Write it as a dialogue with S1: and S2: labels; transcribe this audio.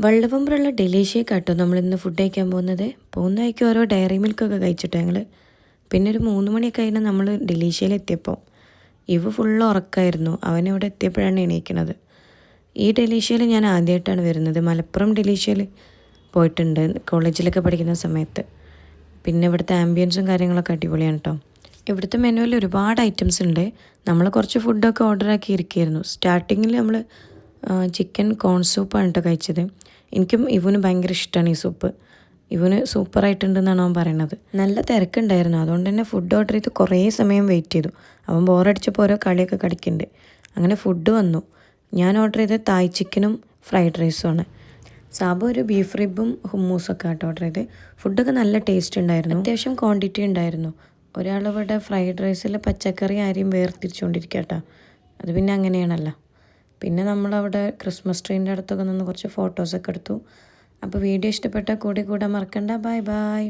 S1: വള്ളവമ്പുറമുള്ള ഡെലീഷ്യക്ക് കേട്ടോ നമ്മളിന്ന് ഫുഡ് കഴിക്കാൻ പോകുന്ന വഴിക്ക് ഓരോ ഡയറി മിൽക്കൊക്കെ കഴിച്ചിട്ടോ ഞങ്ങൾ. പിന്നെ ഒരു 3 മണിയൊക്കെ കഴിഞ്ഞാൽ നമ്മൾ ഡെലീഷ്യയിൽ എത്തിയപ്പോൾ ഫുള്ള് ഉറക്കമായിരുന്നു. അവനിവിടെ എത്തിയപ്പോഴാണ് എണീക്കണത്. ഈ ഡെലീഷ്യയിൽ ഞാൻ ആദ്യമായിട്ടാണ് വരുന്നത്. മലപ്പുറം ഡെലീഷ്യയിൽ പോയിട്ടുണ്ട് കോളേജിലൊക്കെ പഠിക്കുന്ന സമയത്ത്. പിന്നെ ഇവിടുത്തെ ആംബിയൻസും കാര്യങ്ങളൊക്കെ അടിപൊളിയാണ് കേട്ടോ. ഇവിടുത്തെ മെനുവിൽ ഒരുപാട് ഐറ്റംസ് ഉണ്ട്. നമ്മൾ കുറച്ച് ഫുഡൊക്കെ ഓർഡർ ആക്കി ഇരിക്കുകയായിരുന്നു. സ്റ്റാർട്ടിങ്ങിൽ നമ്മൾ ചിക്കൻ കോൺ സൂപ്പാണ് കേട്ടോ കഴിച്ചത്. എനിക്കും ഇവന് ഭയങ്കര ഇഷ്ടമാണ് ഈ സൂപ്പ്. ഇവന് സൂപ്പറായിട്ടുണ്ടെന്നാണ് അവൻ പറയണത്. നല്ല തിരക്കുണ്ടായിരുന്നു. അതുകൊണ്ട് തന്നെ ഫുഡ് ഓർഡർ ചെയ്ത് കുറേ സമയം വെയിറ്റ് ചെയ്തു. അവൻ ബോറടിച്ചപ്പോൾ ഓരോ കളിയൊക്കെ കളിക്കുന്നുണ്ട്. അങ്ങനെ ഫുഡ് വന്നു. ഞാൻ ഓർഡർ ചെയ്തത് തായ് ചിക്കനും ഫ്രൈഡ് റൈസുമാണ്. സാബു ഒരു ബീഫ് റിബും ഹുമ്മൂസൊക്കെ ആട്ടോ ഓർഡർ ചെയ്ത്. ഫുഡൊക്കെ നല്ല ടേസ്റ്റ് ഉണ്ടായിരുന്നു. അത്യാവശ്യം ക്വാണ്ടിറ്റി ഉണ്ടായിരുന്നു. ഒരാളിവിടെ ഫ്രൈഡ് റൈസിൽ പച്ചക്കറി ആരെയും വേർതിരിച്ചുകൊണ്ടിരിക്കുക കേട്ടോ. അത് പിന്നെ അങ്ങനെയാണല്ലോ. പിന്നെ നമ്മളവിടെ ക്രിസ്മസ് ട്രീൻ്റെ അടുത്തൊക്കെ നിന്ന് കുറച്ച് ഫോട്ടോസൊക്കെ എടുത്തു. അപ്പോൾ വീഡിയോ ഇഷ്ടപ്പെട്ടാൽ കൂടെ മറക്കണ്ട. Bye bye.